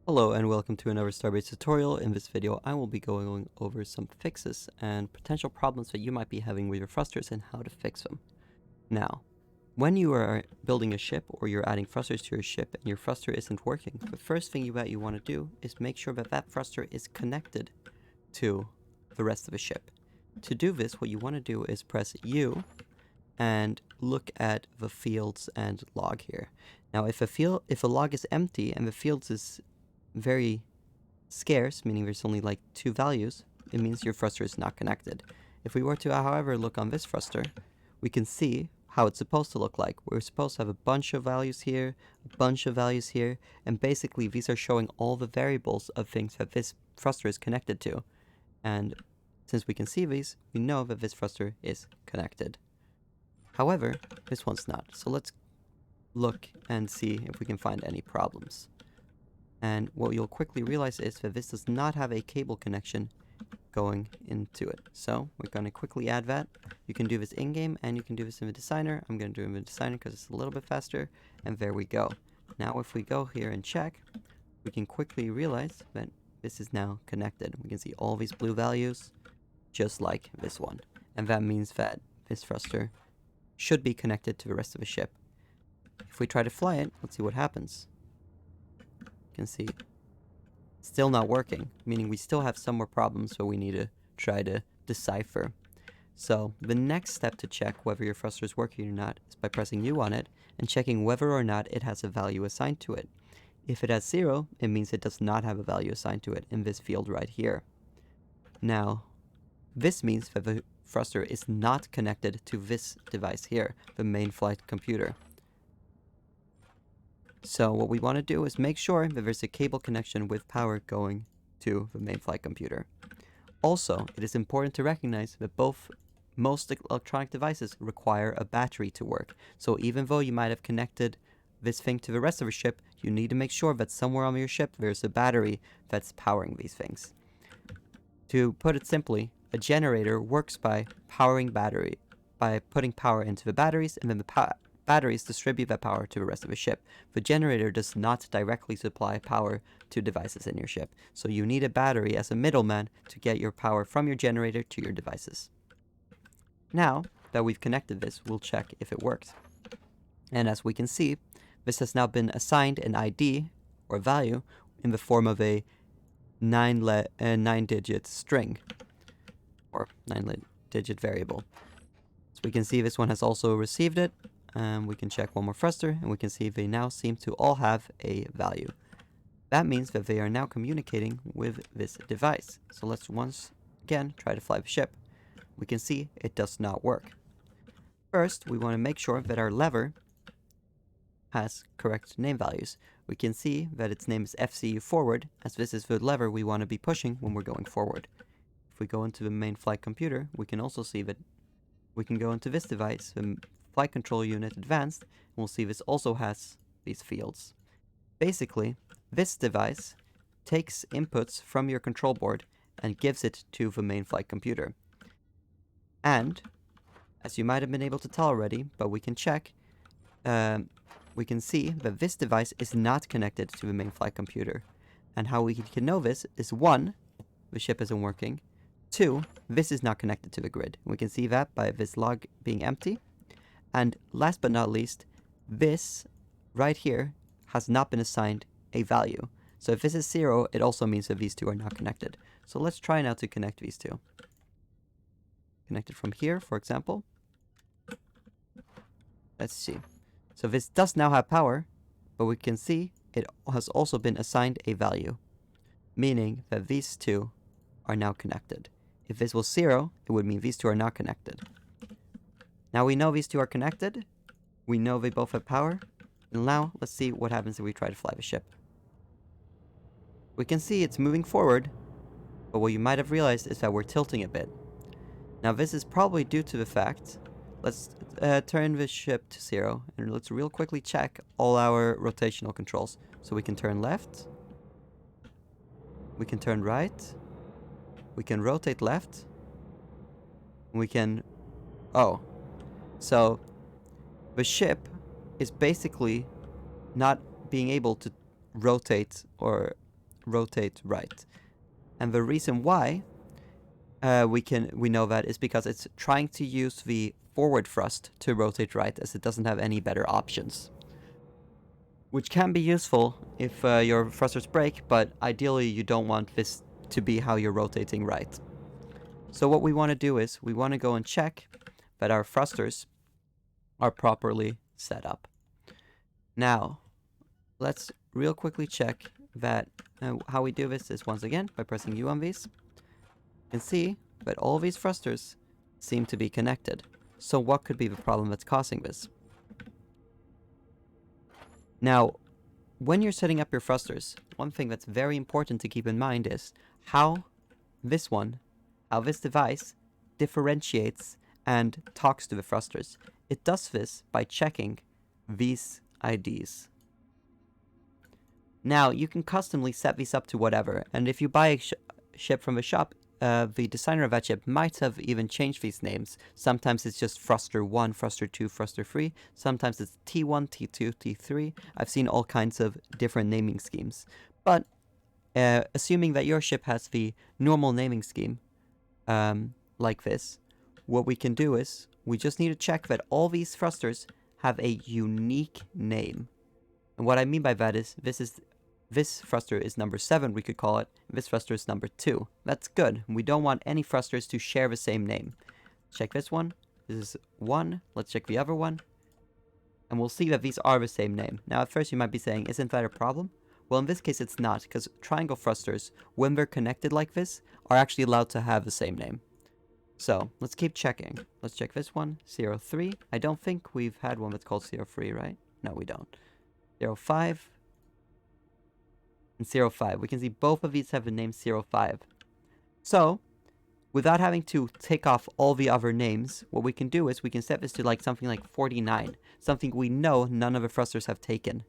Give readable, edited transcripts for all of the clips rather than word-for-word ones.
Hello and welcome to another Starbase tutorial. In this video I will be going over some fixes and potential problems that you might be having with your thrusters and how to fix them. Now, when you are building a ship or you're adding thrusters to your ship and your thruster isn't working, the first thing that you want to do is make sure that that thruster is connected to the rest of the ship. To do this, what you want to do is press U and look at the fields and log here. Now if a log is empty and the fields is very scarce, meaning there's only like 2 values, it means your thruster is not connected. If we were to, however, look on this thruster, we can see how it's supposed to look like. We're supposed to have a bunch of values here, a bunch of values here, and basically these are showing all the variables of things that this thruster is connected to. And since we can see these, we know that this thruster is connected. However, this one's not. So let's look and see if we can find any problems. And what you'll quickly realize is that this does not have a cable connection going into it. So we're going to quickly add that. You can do this in-game and you can do this in the designer. I'm going to do it in the designer because it's a little bit faster. And there we go. Now if we go here and check, we can quickly realize that this is now connected. We can see all these blue values just like this one. And that means that this thruster should be connected to the rest of the ship. If we try to fly it, let's see what happens. You can see still not working, meaning we still have some more problems that we need to try to decipher. So the next step to check whether your thruster is working or not is by pressing U on it and checking whether or not it has a value assigned to it. If it has 0, it means it does not have a value assigned to it in this field right here. Now, this means that the thruster is not connected to this device here, the main flight computer. So what we want to do is make sure that there's a cable connection with power going to the main flight computer. Also, it is important to recognize that most electronic devices require a battery to work. So even though you might have connected this thing to the rest of the ship, you need to make sure that somewhere on your ship there's a battery that's powering these things. To put it simply, a generator works by putting power into the batteries, and then the batteries distribute that power to the rest of the ship. The generator does not directly supply power to devices in your ship, so you need a battery as a middleman to get your power from your generator to your devices. Now that we've connected this, we'll check if it works. And as we can see, this has now been assigned an ID or value in the form of a 9-digit string or 9-digit variable. So we can see this one has also received it. We can check one more thruster and we can see they now seem to all have a value. That means that they are now communicating with this device. So let's once again try to fly the ship. We can see it does not work. First, we want to make sure that our lever has correct name values. We can see that its name is FCU forward, as this is the lever we want to be pushing when we're going forward. If we go into the main flight computer, we can also see that we can go into this device, the Flight Control Unit Advanced, and we'll see this also has these fields. Basically, this device takes inputs from your control board and gives it to the main flight computer. And, as you might have been able to tell already, but we can check, we can see that this device is not connected to the main flight computer. And how we can know this is 1, the ship isn't working, 2, this is not connected to the grid. We can see that by this log being empty. And last but not least, this right here has not been assigned a value. So if this is 0, it also means that these two are not connected. So let's try now to connect these two. Connect it from here, for example. Let's see. So this does now have power, but we can see it has also been assigned a value, meaning that these two are now connected. If this was 0, it would mean these two are not connected. Now we know these two are connected, we know they both have power, and now let's see what happens if we try to fly the ship. We can see it's moving forward, but what you might have realized is that we're tilting a bit. Now this is probably due to the fact, let's turn the ship to 0, and let's real quickly check all our rotational controls. So we can turn left, we can turn right, we can rotate left, we can, so the ship is basically not being able to rotate or rotate right. And the reason why we know that is because it's trying to use the forward thrust to rotate right, as it doesn't have any better options. Which can be useful if your thrusters break, but ideally you don't want this to be how you're rotating right. So what we want to do is we want to go and check that our thrusters are properly set up. Now, let's real quickly check that how we do this is once again by pressing U on these. You can see that all these thrusters seem to be connected. So what could be the problem that's causing this? Now, when you're setting up your thrusters, one thing that's very important to keep in mind is how this device differentiates and talks to the thrusters. It does this by checking these IDs. Now, you can customly set these up to whatever, and if you buy a ship from the shop, the designer of that ship might have even changed these names. Sometimes it's just thruster 1, thruster 2, thruster 3. Sometimes it's T1, T2, T3. I've seen all kinds of different naming schemes. But assuming that your ship has the normal naming scheme, like this, what we can do is we just need to check that all these thrusters have a unique name. And what I mean by that is this thruster is number 7, we could call it. This thruster is number 2. That's good. We don't want any thrusters to share the same name. Check this one. This is 1. Let's check the other one. And we'll see that these are the same name. Now, at first you might be saying, isn't that a problem? Well, in this case, it's not, because triangle thrusters, when they're connected like this, are actually allowed to have the same name. So, let's keep checking. Let's check this one. 03. I don't think we've had one that's called 03, right? No, we don't. 05. And 05. We can see both of these have the name 05. So, without having to take off all the other names, what we can do is we can set this to like something like 49. Something we know none of the thrusters have taken.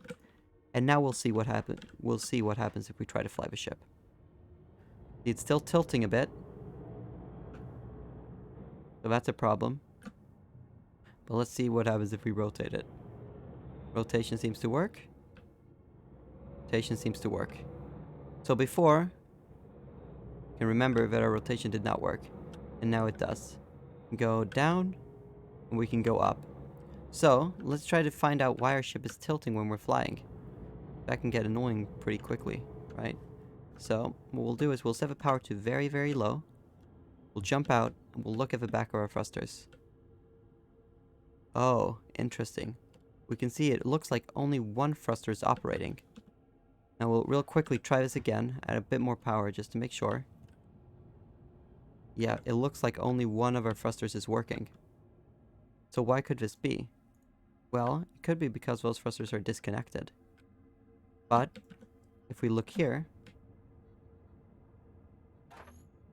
And now we'll see what happens. We'll see what happens if we try to fly the ship. It's still tilting a bit. So that's a problem. But let's see what happens if we rotate it. Rotation seems to work. Rotation seems to work. So before, you can remember that our rotation did not work. And now it does. Go down, and we can go up. So, let's try to find out why our ship is tilting when we're flying. That can get annoying pretty quickly, right? So, what we'll do is we'll set the power to very, very low. We'll jump out, and we'll look at the back of our thrusters. Oh, interesting. We can see it looks like only one thruster is operating. Now we'll real quickly try this again at a bit more power just to make sure. Yeah, it looks like only one of our thrusters is working. So why could this be? Well, it could be because those thrusters are disconnected. But if we look here,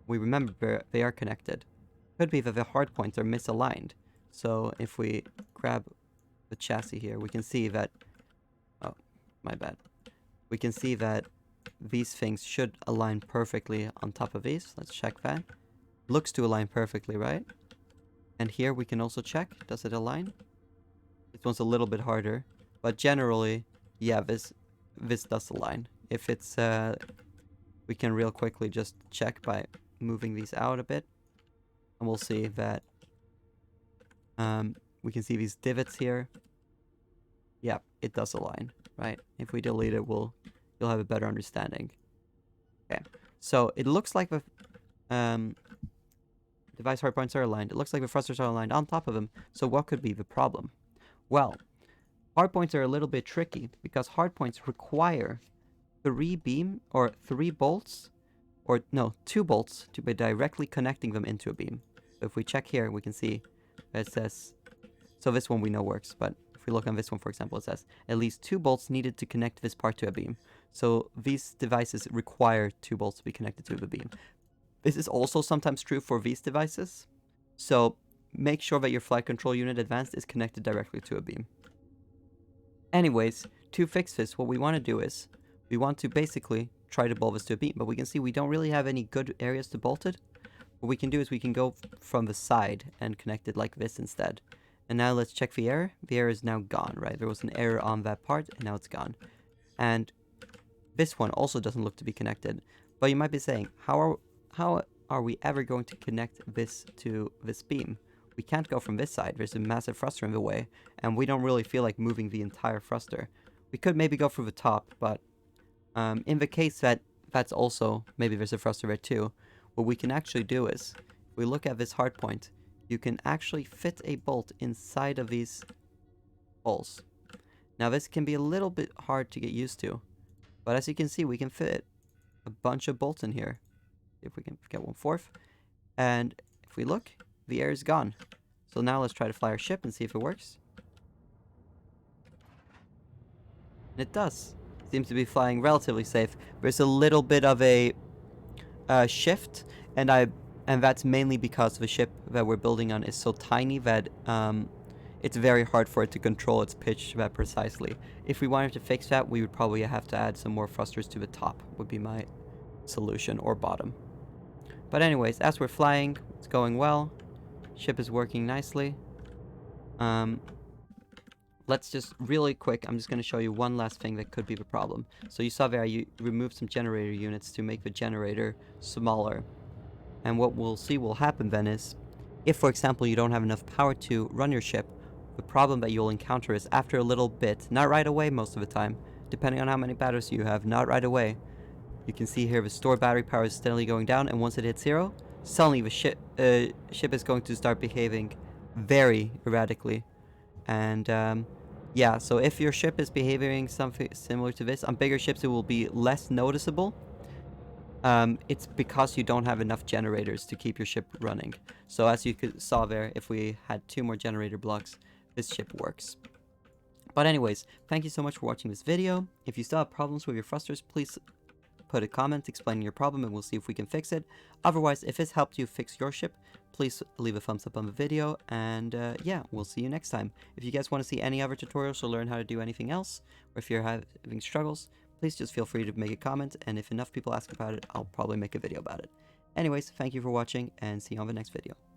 we remember they are connected. Could be that the hardpoints are misaligned. So if we grab the chassis here, we can see that... Oh, my bad. We can see that these things should align perfectly on top of these. Let's check that. Looks to align perfectly, right? And here we can also check. Does it align? This one's a little bit harder. But generally, yeah, this does align. If it's... we can real quickly just check by moving these out a bit. And we'll see that... we can see these divots here. Yeah, it does align, right? If we delete it, you'll have a better understanding. Okay, so it looks like the device hardpoints are aligned. It looks like the thrusters are aligned on top of them. So what could be the problem? Well, hardpoints are a little bit tricky because hardpoints require 2 bolts, or no, 2 bolts to be directly connecting them into a beam. So if we check here, we can see it says, so this one we know works, but if we look on this one, for example, it says at least 2 bolts needed to connect this part to a beam. So these devices require 2 bolts to be connected to the beam. This is also sometimes true for these devices. So make sure that your flight control unit advanced is connected directly to a beam. Anyways, to fix this, what we want to do is we want to basically try to bolt this to a beam, but we can see we don't really have any good areas to bolt it. What we can do is we can go from the side and connect it like this instead. And now let's check the error. The error is now gone, right? There was an error on that part, and now it's gone. And This one also doesn't look to be connected. But you might be saying, how are we ever going to connect this to this beam? We can't go from this side. There's a massive thruster in the way, and we don't really feel like moving the entire thruster. We could maybe go through the top, but in the case that that's also, maybe there's a thruster there too, what we can actually do is, if we look at this hardpoint, you can actually fit a bolt inside of these holes. Now this can be a little bit hard to get used to, but as you can see, we can fit a bunch of bolts in here. If we can get 1/4, and if we look, the air is gone. So now let's try to fly our ship and see if it works. And it does. Seems to be flying relatively safe. There's a little bit of a shift, and that's mainly because the ship that we're building on is so tiny that it's very hard for it to control its pitch that precisely. If we wanted to fix that, we would probably have to add some more thrusters to the top, would be my solution, or bottom. But anyways, as we're flying, it's going well. Ship is working nicely. Let's just really quick, I'm just going to show you one last thing that could be the problem. So you saw there, you removed some generator units to make the generator smaller. And what we'll see will happen then is, if for example you don't have enough power to run your ship, the problem that you'll encounter is after a little bit, not right away most of the time, depending on how many batteries you have, not right away. You can see here the store battery power is steadily going down, and once it hits 0, suddenly the ship is going to start behaving very erratically. And yeah, so if your ship is behaving something similar to this, on bigger ships it will be less noticeable. It's because you don't have enough generators to keep your ship running. So as you saw there, if we had 2 more generator blocks, this ship works. But anyways, thank you so much for watching this video. If you still have problems with your thrusters, please put a comment explaining your problem and we'll see if we can fix it. Otherwise, if this helped you fix your ship, please leave a thumbs up on the video, and yeah, we'll see you next time. If you guys want to see any other tutorials or learn how to do anything else, or if you're having struggles, please just feel free to make a comment, and if enough people ask about it, I'll probably make a video about it. Anyways, thank you for watching, and see you on the next video.